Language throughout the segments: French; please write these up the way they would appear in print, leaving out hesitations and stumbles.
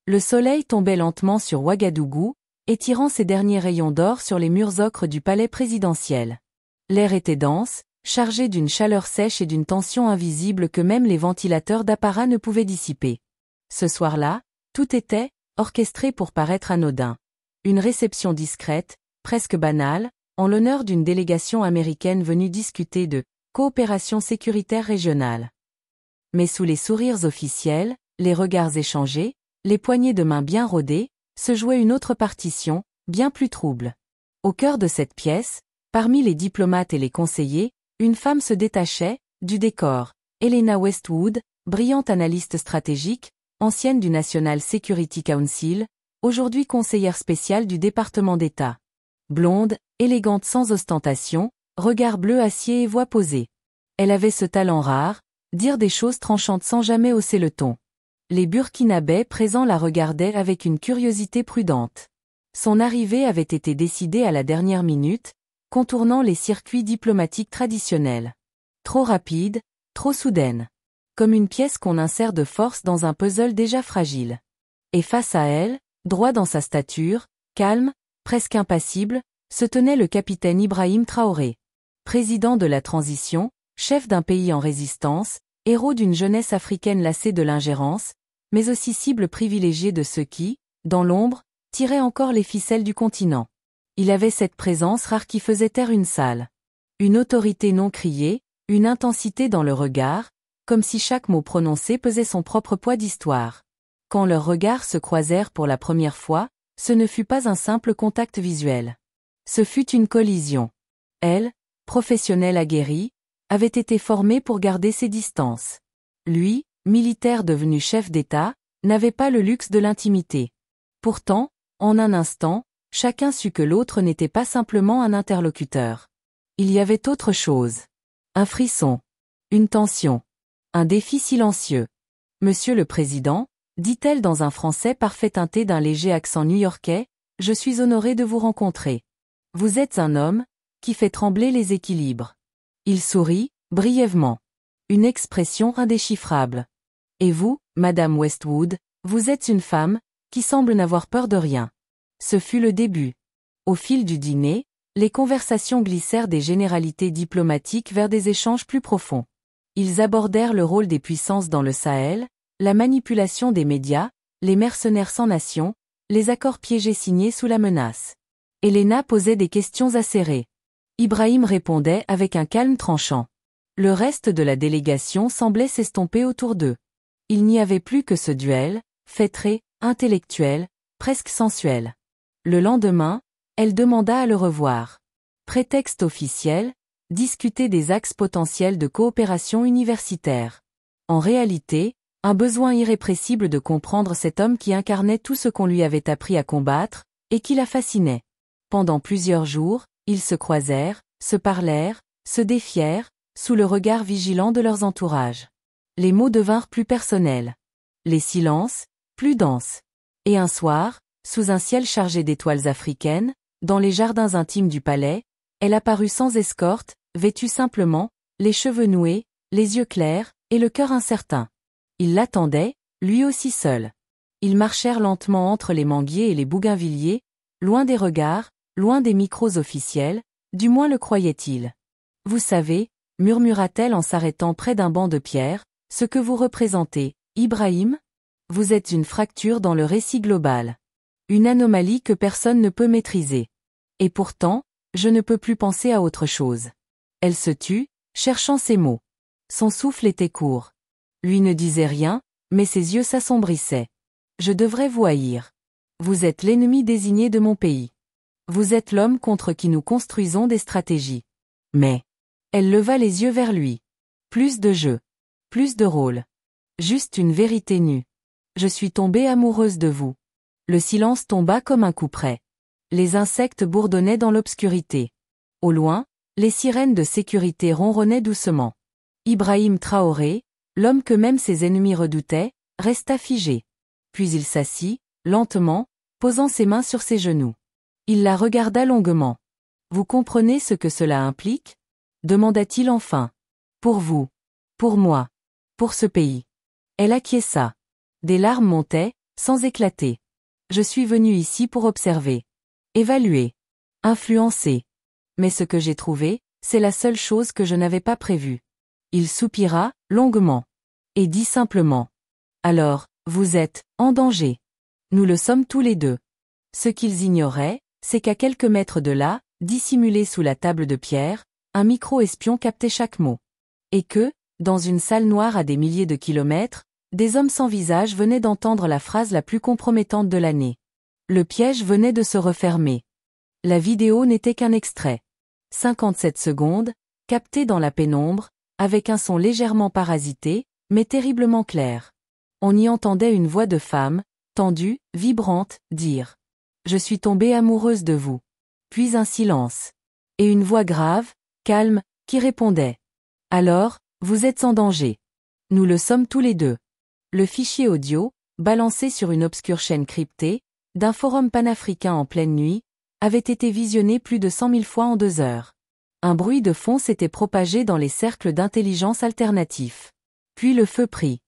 Le soleil tombait lentement sur Ouagadougou, étirant ses derniers rayons d'or sur les murs ocres du palais présidentiel. L'air était dense, chargé d'une chaleur sèche et d'une tension invisible que même les ventilateurs d'apparat ne pouvaient dissiper. Ce soir-là, tout était orchestré pour paraître anodin. Une réception discrète, presque banale, en l'honneur d'une délégation américaine venue discuter de coopération sécuritaire régionale. Mais sous les sourires officiels, les regards échangés, les poignées de main bien rodées, se jouait une autre partition, bien plus trouble. Au cœur de cette pièce, parmi les diplomates et les conseillers, une femme se détachait du décor, Helena Westwood, brillante analyste stratégique, ancienne du National Security Council, aujourd'hui conseillère spéciale du département d'État. Blonde, élégante sans ostentation, regard bleu acier et voix posée. Elle avait ce talent rare, dire des choses tranchantes sans jamais hausser le ton. Les Burkinabés présents la regardaient avec une curiosité prudente. Son arrivée avait été décidée à la dernière minute, contournant les circuits diplomatiques traditionnels. Trop rapide, trop soudaine. Comme une pièce qu'on insère de force dans un puzzle déjà fragile. Et face à elle, droit dans sa stature, calme, presque impassible, se tenait le capitaine Ibrahim Traoré. Président de la transition, chef d'un pays en résistance, héros d'une jeunesse africaine lassée de l'ingérence, mais aussi cible privilégiée de ceux qui, dans l'ombre, tiraient encore les ficelles du continent. Il avait cette présence rare qui faisait taire une salle. Une autorité non criée, une intensité dans le regard, comme si chaque mot prononcé pesait son propre poids d'histoire. Quand leurs regards se croisèrent pour la première fois, ce ne fut pas un simple contact visuel. Ce fut une collision. Elle, professionnelle aguerrie, avait été formée pour garder ses distances. Lui, militaire devenu chef d'État, n'avait pas le luxe de l'intimité. Pourtant, en un instant, chacun sut que l'autre n'était pas simplement un interlocuteur. Il y avait autre chose. Un frisson. Une tension. Un défi silencieux. « Monsieur le Président », dit-elle dans un français parfait teinté d'un léger accent new-yorkais, « je suis honoré de vous rencontrer. Vous êtes un homme qui fait trembler les équilibres. » Il sourit, brièvement. Une expression indéchiffrable. « Et vous, Madame Westwood, vous êtes une femme qui semble n'avoir peur de rien. » Ce fut le début. Au fil du dîner, les conversations glissèrent des généralités diplomatiques vers des échanges plus profonds. Ils abordèrent le rôle des puissances dans le Sahel, la manipulation des médias, les mercenaires sans nation, les accords piégés signés sous la menace. Helena posait des questions acérées. Ibrahim répondait avec un calme tranchant. Le reste de la délégation semblait s'estomper autour d'eux. Il n'y avait plus que ce duel, feutré, intellectuel, presque sensuel. Le lendemain, elle demanda à le revoir. Prétexte officiel, discuter des axes potentiels de coopération universitaire. En réalité, un besoin irrépressible de comprendre cet homme qui incarnait tout ce qu'on lui avait appris à combattre, et qui la fascinait. Pendant plusieurs jours, ils se croisèrent, se parlèrent, se défièrent, sous le regard vigilant de leurs entourages. Les mots devinrent plus personnels. Les silences, plus denses. Et un soir, sous un ciel chargé d'étoiles africaines, dans les jardins intimes du palais, elle apparut sans escorte, vêtue simplement, les cheveux noués, les yeux clairs, et le cœur incertain. Il l'attendait, lui aussi seul. Ils marchèrent lentement entre les manguiers et les bougainvilliers, loin des regards, loin des micros officiels, du moins le croyait-il. « Vous savez, » murmura-t-elle en s'arrêtant près d'un banc de pierre, « ce que vous représentez, Ibrahim ? Vous êtes une fracture dans le récit global. Une anomalie que personne ne peut maîtriser. Et pourtant, je ne peux plus penser à autre chose. » Elle se tut, cherchant ses mots. Son souffle était court. Lui ne disait rien, mais ses yeux s'assombrissaient. « Je devrais vous haïr. Vous êtes l'ennemi désigné de mon pays. Vous êtes l'homme contre qui nous construisons des stratégies. » Mais, elle leva les yeux vers lui. Plus de jeu. Plus de rôle. Juste une vérité nue. Je suis tombée amoureuse de vous. Le silence tomba comme un coup près. Les insectes bourdonnaient dans l'obscurité. Au loin, les sirènes de sécurité ronronnaient doucement. Ibrahim Traoré, l'homme que même ses ennemis redoutaient, resta figé. Puis il s'assit, lentement, posant ses mains sur ses genoux. Il la regarda longuement. « Vous comprenez ce que cela implique ? » demanda-t-il enfin. « Pour vous. Pour moi. Pour ce pays. » Elle acquiesça. Des larmes montaient, sans éclater. Je suis venu ici pour observer. Évaluer. Influencer. Mais ce que j'ai trouvé, c'est la seule chose que je n'avais pas prévue. Il soupira, longuement. Et dit simplement. Alors, vous êtes, en danger. Nous le sommes tous les deux. Ce qu'ils ignoraient, c'est qu'à quelques mètres de là, dissimulé sous la table de pierre, un micro-espion captait chaque mot. Et que, dans une salle noire à des milliers de kilomètres, des hommes sans visage venaient d'entendre la phrase la plus compromettante de l'année. Le piège venait de se refermer. La vidéo n'était qu'un extrait. 57 secondes, capté dans la pénombre, avec un son légèrement parasité, mais terriblement clair. On y entendait une voix de femme, tendue, vibrante, dire « Je suis tombée amoureuse de vous ». Puis un silence. Et une voix grave, calme, qui répondait « Alors, vous êtes en danger. Nous le sommes tous les deux ». Le fichier audio, balancé sur une obscure chaîne cryptée, d'un forum panafricain en pleine nuit, avait été visionné plus de 100 000 fois en 2 heures. Un bruit de fond s'était propagé dans les cercles d'intelligence alternatifs. Puis le feu prit.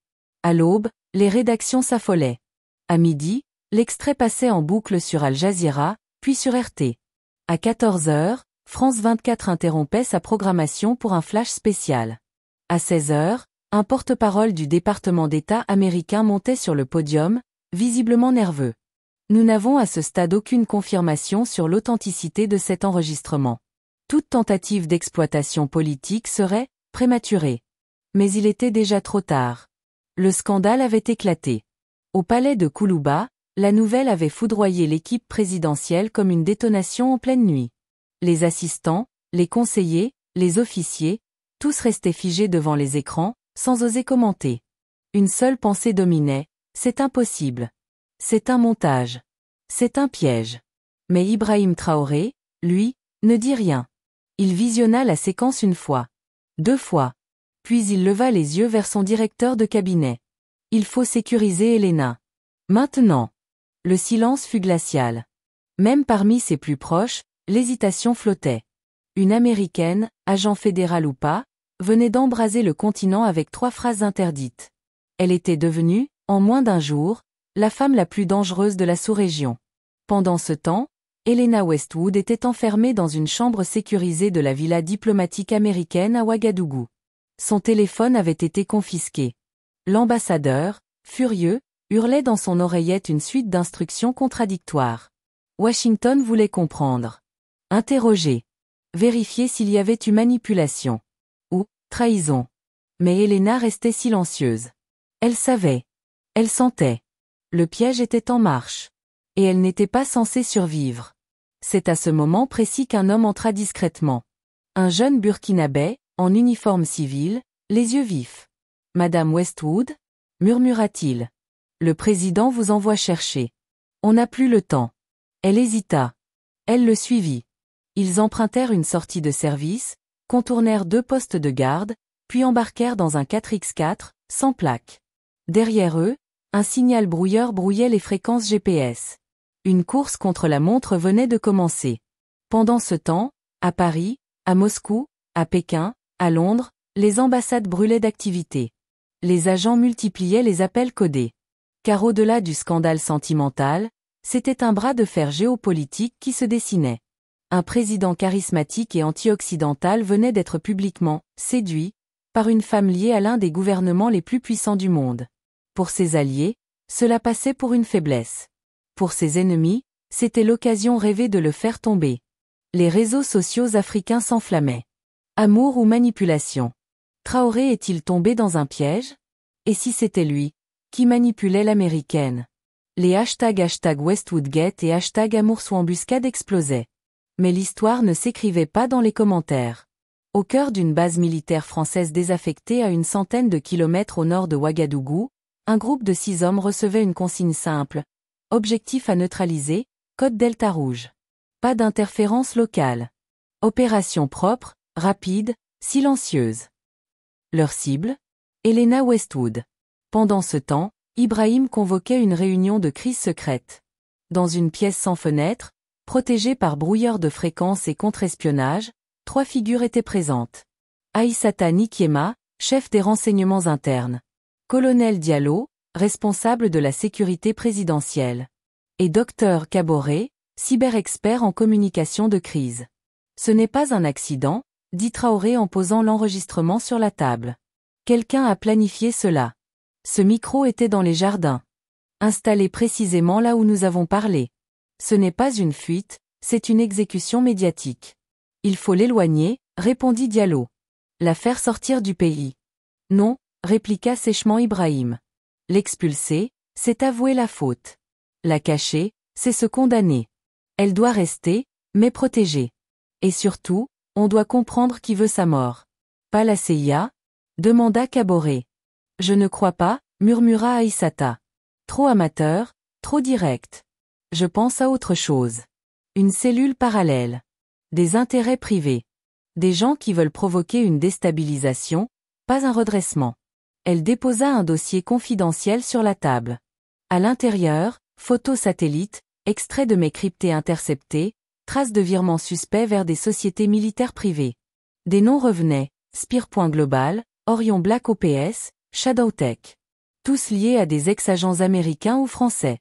À l'aube, les rédactions s'affolaient. À midi, l'extrait passait en boucle sur Al Jazeera, puis sur RT. À 14 heures, France 24 interrompait sa programmation pour un flash spécial. À 16 heures, un porte-parole du département d'État américain montait sur le podium, visiblement nerveux. Nous n'avons à ce stade aucune confirmation sur l'authenticité de cet enregistrement. Toute tentative d'exploitation politique serait prématurée. Mais il était déjà trop tard. Le scandale avait éclaté. Au palais de Koulouba, la nouvelle avait foudroyé l'équipe présidentielle comme une détonation en pleine nuit. Les assistants, les conseillers, les officiers, tous restaient figés devant les écrans, sans oser commenter. Une seule pensée dominait, c'est impossible. C'est un montage. C'est un piège. Mais Ibrahim Traoré, lui, ne dit rien. Il visionna la séquence une fois. 2 fois. Puis il leva les yeux vers son directeur de cabinet. Il faut sécuriser Elena. Maintenant. Le silence fut glacial. Même parmi ses plus proches, l'hésitation flottait. Une Américaine, agent fédéral ou pas, venait d'embraser le continent avec 3 phrases interdites. Elle était devenue, en moins d'1 jour, la femme la plus dangereuse de la sous-région. Pendant ce temps, Elena Westwood était enfermée dans une chambre sécurisée de la villa diplomatique américaine à Ouagadougou. Son téléphone avait été confisqué. L'ambassadeur, furieux, hurlait dans son oreillette une suite d'instructions contradictoires. Washington voulait comprendre. Interroger. Vérifier s'il y avait eu manipulation. Ou trahison. Mais Elena restait silencieuse. Elle savait. Elle sentait. Le piège était en marche. Et elle n'était pas censée survivre. C'est à ce moment précis qu'un homme entra discrètement. Un jeune burkinabé, en uniforme civil, les yeux vifs. « Madame Westwood ?» murmura-t-il. « Le président vous envoie chercher. On n'a plus le temps. » Elle hésita. Elle le suivit. Ils empruntèrent une sortie de service, contournèrent 2 postes de garde, puis embarquèrent dans un 4x4, sans plaque. Derrière eux, un signal brouilleur brouillait les fréquences GPS. Une course contre la montre venait de commencer. Pendant ce temps, à Paris, à Moscou, à Pékin, à Londres, les ambassades brûlaient d'activité. Les agents multipliaient les appels codés. Car au-delà du scandale sentimental, c'était un bras de fer géopolitique qui se dessinait. Un président charismatique et anti-occidental venait d'être publiquement séduit par une femme liée à l'un des gouvernements les plus puissants du monde. Pour ses alliés, cela passait pour une faiblesse. Pour ses ennemis, c'était l'occasion rêvée de le faire tomber. Les réseaux sociaux africains s'enflammaient. Amour ou manipulation? Traoré est-il tombé dans un piège? Et si c'était lui, qui manipulait l'américaine? Les hashtags #WestwoodGate et #AmourSouEmbuscade explosaient. Mais l'histoire ne s'écrivait pas dans les commentaires. Au cœur d'une base militaire française désaffectée à une centaine de kilomètres au nord de Ouagadougou, un groupe de 6 hommes recevait une consigne simple. Objectif à neutraliser, code Delta Rouge. Pas d'interférence locale. Opération propre, rapide, silencieuse. Leur cible? Elena Westwood. Pendant ce temps, Ibrahim convoquait une réunion de crise secrète. Dans une pièce sans fenêtre, protégée par brouilleur de fréquences et contre-espionnage, 3 figures étaient présentes. Aïssata Nikiema, chef des renseignements internes. Colonel Diallo, responsable de la sécurité présidentielle. Et Dr Kaboré, cyber-expert en communication de crise. Ce n'est pas un accident, dit Traoré en posant l'enregistrement sur la table. Quelqu'un a planifié cela. Ce micro était dans les jardins. Installé précisément là où nous avons parlé. Ce n'est pas une fuite, c'est une exécution médiatique. Il faut l'éloigner, répondit Diallo. La faire sortir du pays. Non, répliqua sèchement Ibrahim. L'expulser, c'est avouer la faute. La cacher, c'est se condamner. Elle doit rester, mais protégée. Et surtout, on doit comprendre qui veut sa mort. Pas la CIA? Demanda Kaboré. Je ne crois pas, murmura Aïssata. Trop amateur, trop direct. Je pense à autre chose. Une cellule parallèle. Des intérêts privés. Des gens qui veulent provoquer une déstabilisation, pas un redressement. Elle déposa un dossier confidentiel sur la table. À l'intérieur, photos satellites, extraits de mes cryptés interceptés, traces de virements suspects vers des sociétés militaires privées. Des noms revenaient, Spire.Global, Orion Black OPS, ShadowTech. Tous liés à des ex-agents américains ou français.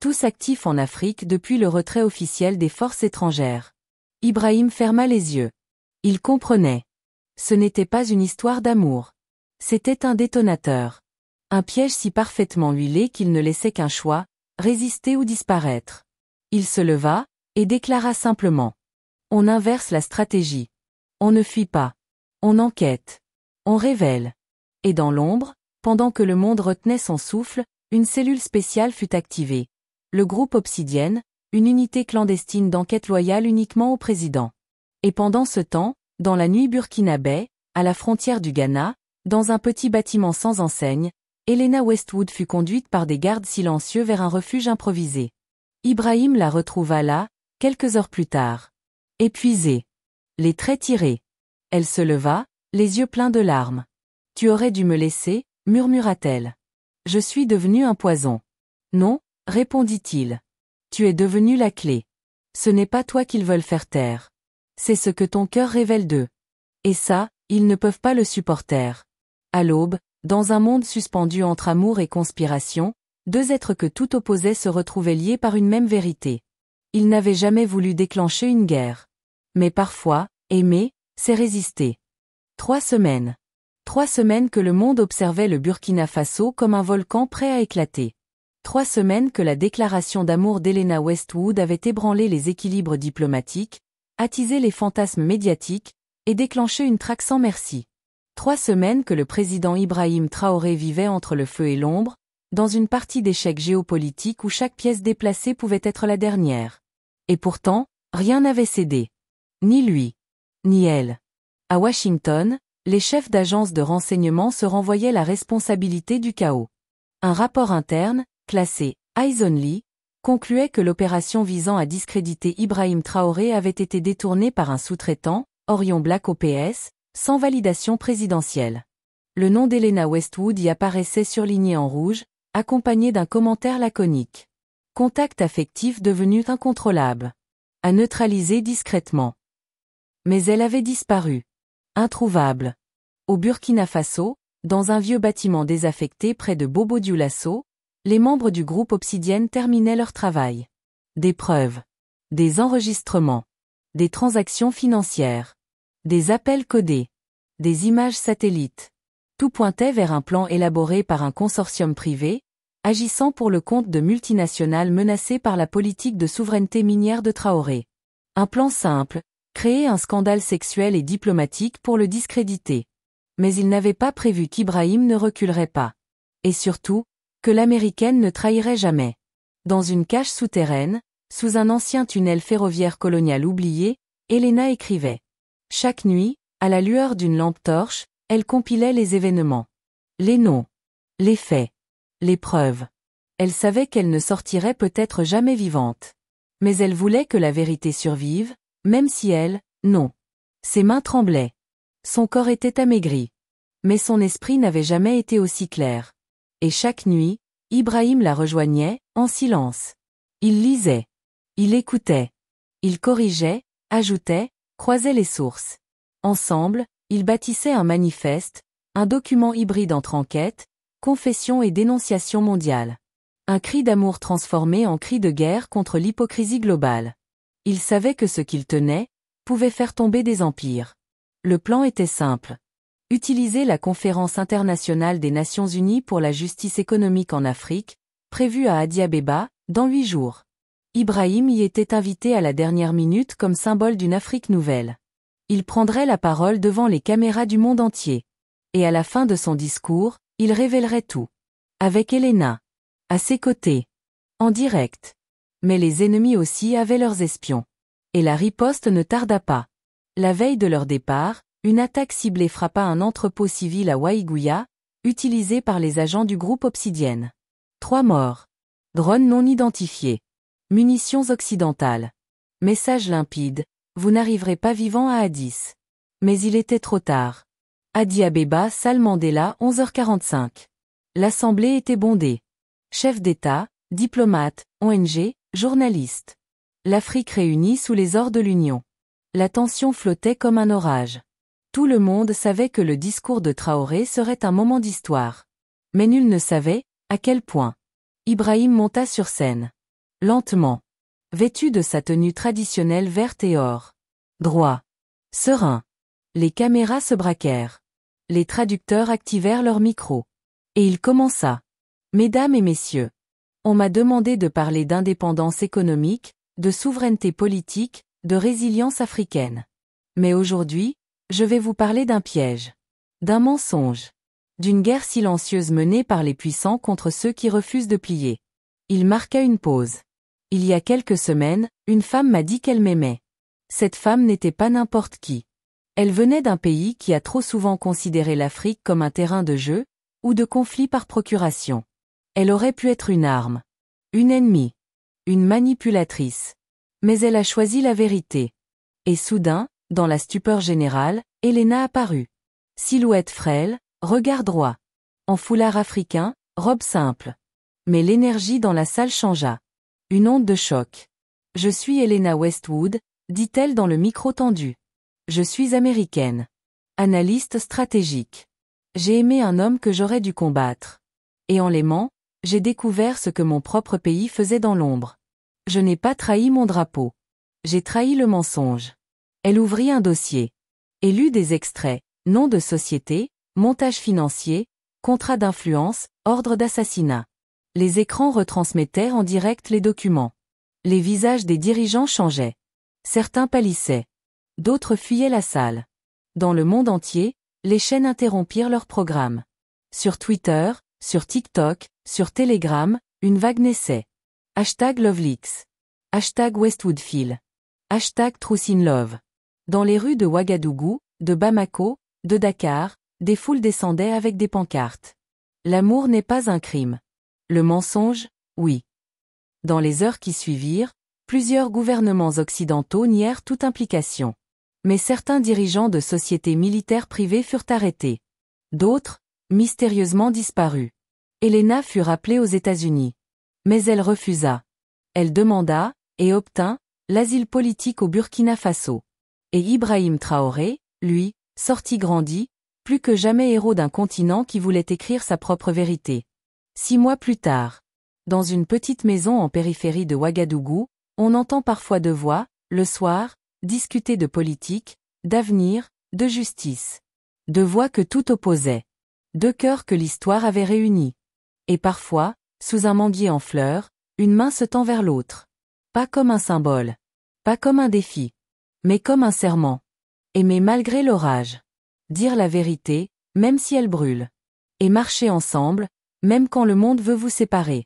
Tous actifs en Afrique depuis le retrait officiel des forces étrangères. Ibrahim ferma les yeux. Il comprenait. Ce n'était pas une histoire d'amour. C'était un détonateur. Un piège si parfaitement huilé qu'il ne laissait qu'un choix, résister ou disparaître. Il se leva, et déclara simplement. On inverse la stratégie. On ne fuit pas. On enquête. On révèle. Et dans l'ombre, pendant que le monde retenait son souffle, une cellule spéciale fut activée. Le groupe Obsidienne, une unité clandestine d'enquête loyale uniquement au président. Et pendant ce temps, dans la nuit burkinabé, à la frontière du Ghana, dans un petit bâtiment sans enseigne, Helena Westwood fut conduite par des gardes silencieux vers un refuge improvisé. Ibrahim la retrouva là, quelques heures plus tard. Épuisée. Les traits tirés. Elle se leva, les yeux pleins de larmes. « Tu aurais dû me laisser » murmura-t-elle. « Je suis devenu un poison. »« Non » répondit-il. « Tu es devenu la clé. Ce n'est pas toi qu'ils veulent faire taire. C'est ce que ton cœur révèle d'eux. Et ça, ils ne peuvent pas le supporter. » À l'aube, dans un monde suspendu entre amour et conspiration, deux êtres que tout opposait se retrouvaient liés par une même vérité. Ils n'avaient jamais voulu déclencher une guerre. Mais parfois, aimer, c'est résister. 3 semaines. 3 semaines que le monde observait le Burkina Faso comme un volcan prêt à éclater. 3 semaines que la déclaration d'amour d'Helena Westwood avait ébranlé les équilibres diplomatiques, attisé les fantasmes médiatiques, et déclenché une traque sans merci. 3 semaines que le président Ibrahim Traoré vivait entre le feu et l'ombre, dans une partie d'échecs géopolitiques où chaque pièce déplacée pouvait être la dernière. Et pourtant, rien n'avait cédé. Ni lui. Ni elle. À Washington, les chefs d'agences de renseignement se renvoyaient la responsabilité du chaos. Un rapport interne, classé « Eyes Only », concluait que l'opération visant à discréditer Ibrahim Traoré avait été détournée par un sous-traitant, Orion Black OPS, sans validation présidentielle. Le nom d'Helena Westwood y apparaissait surligné en rouge, accompagné d'un commentaire laconique. Contact affectif devenu incontrôlable. À neutraliser discrètement. Mais elle avait disparu. Introuvable. Au Burkina Faso, dans un vieux bâtiment désaffecté près de Bobo-Dioulasso, les membres du groupe Obsidienne terminaient leur travail. Des preuves. Des enregistrements. Des transactions financières. Des appels codés. Des images satellites. Tout pointait vers un plan élaboré par un consortium privé, agissant pour le compte de multinationales menacées par la politique de souveraineté minière de Traoré. Un plan simple, créer un scandale sexuel et diplomatique pour le discréditer. Mais il n'avait pas prévu qu'Ibrahim ne reculerait pas. Et surtout, que l'américaine ne trahirait jamais. Dans une cage souterraine, sous un ancien tunnel ferroviaire colonial oublié, Helena écrivait. Chaque nuit, à la lueur d'une lampe torche, elle compilait les événements. Les noms. Les faits. Les preuves. Elle savait qu'elle ne sortirait peut-être jamais vivante. Mais elle voulait que la vérité survive, même si elle, non. Ses mains tremblaient. Son corps était amaigri. Mais son esprit n'avait jamais été aussi clair. Et chaque nuit, Ibrahim la rejoignait, en silence. Il lisait. Il écoutait. Il corrigeait, ajoutait, croisait les sources. Ensemble, ils bâtissaient un manifeste, un document hybride entre enquête, confession et dénonciation mondiale. Un cri d'amour transformé en cri de guerre contre l'hypocrisie globale. Il savait que ce qu'il tenait pouvait faire tomber des empires. Le plan était simple. Utiliser la Conférence internationale des Nations Unies pour la justice économique en Afrique, prévue à Addis-Abeba, dans 8 jours. Ibrahim y était invité à la dernière minute comme symbole d'une Afrique nouvelle. Il prendrait la parole devant les caméras du monde entier. Et à la fin de son discours, il révélerait tout. Avec Helena. À ses côtés. En direct. Mais les ennemis aussi avaient leurs espions. Et la riposte ne tarda pas. La veille de leur départ, une attaque ciblée frappa un entrepôt civil à Waïgouya, utilisé par les agents du groupe Obsidienne. 3 morts. Drones non identifiés. Munitions occidentales. Message limpide, vous n'arriverez pas vivant à Addis. Mais il était trop tard. Addis-Abeba, salle Mandela, 11h45. L'assemblée était bondée. Chefs d'État, diplomates, ONG, journalistes. L'Afrique réunie sous les ors de l'Union. La tension flottait comme un orage. Tout le monde savait que le discours de Traoré serait un moment d'histoire. Mais nul ne savait à quel point. Ibrahim monta sur scène. Lentement. Vêtu de sa tenue traditionnelle verte et or. Droit. Serein. Les caméras se braquèrent. Les traducteurs activèrent leurs micros. Et il commença. Mesdames et messieurs. On m'a demandé de parler d'indépendance économique, de souveraineté politique, de résilience africaine. Mais aujourd'hui, je vais vous parler d'un piège. D'un mensonge. D'une guerre silencieuse menée par les puissants contre ceux qui refusent de plier. Il marqua une pause. Il y a quelques semaines, une femme m'a dit qu'elle m'aimait. Cette femme n'était pas n'importe qui. Elle venait d'un pays qui a trop souvent considéré l'Afrique comme un terrain de jeu, ou de conflit par procuration. Elle aurait pu être une arme. Une ennemie. Une manipulatrice. Mais elle a choisi la vérité. Et soudain, dans la stupeur générale, Helena apparut. Silhouette frêle, regard droit. En foulard africain, robe simple. Mais l'énergie dans la salle changea. Une onde de choc. Je suis Helena Westwood, dit-elle dans le micro tendu. Je suis américaine. Analyste stratégique. J'ai aimé un homme que j'aurais dû combattre. Et en l'aimant, j'ai découvert ce que mon propre pays faisait dans l'ombre. Je n'ai pas trahi mon drapeau. J'ai trahi le mensonge. Elle ouvrit un dossier. Et lut des extraits, nom de société, montage financier, contrat d'influence, ordre d'assassinat. Les écrans retransmettaient en direct les documents. Les visages des dirigeants changeaient. Certains pâlissaient. D'autres fuyaient la salle. Dans le monde entier, les chaînes interrompirent leur programme. Sur Twitter, sur TikTok, sur Telegram, une vague naissait. #LoveLeaks. #WestwoodFeel. #TruthInLove. Dans les rues de Ouagadougou, de Bamako, de Dakar, des foules descendaient avec des pancartes. L'amour n'est pas un crime. Le mensonge, oui. Dans les heures qui suivirent, plusieurs gouvernements occidentaux nièrent toute implication. Mais certains dirigeants de sociétés militaires privées furent arrêtés. D'autres, mystérieusement disparus. Helena fut rappelée aux États-Unis. Mais elle refusa. Elle demanda, et obtint, l'asile politique au Burkina Faso. Et Ibrahim Traoré, lui, sortit grandi, plus que jamais héros d'un continent qui voulait écrire sa propre vérité. 6 mois plus tard. Dans une petite maison en périphérie de Ouagadougou, on entend parfois 2 voix, le soir, discuter de politique, d'avenir, de justice. 2 voix que tout opposait. 2 cœurs que l'histoire avait réunis. Et parfois, sous un manguier en fleurs, une main se tend vers l'autre. Pas comme un symbole. Pas comme un défi. Mais comme un serment. Aimer malgré l'orage. Dire la vérité, même si elle brûle. Et marcher ensemble, même quand le monde veut vous séparer.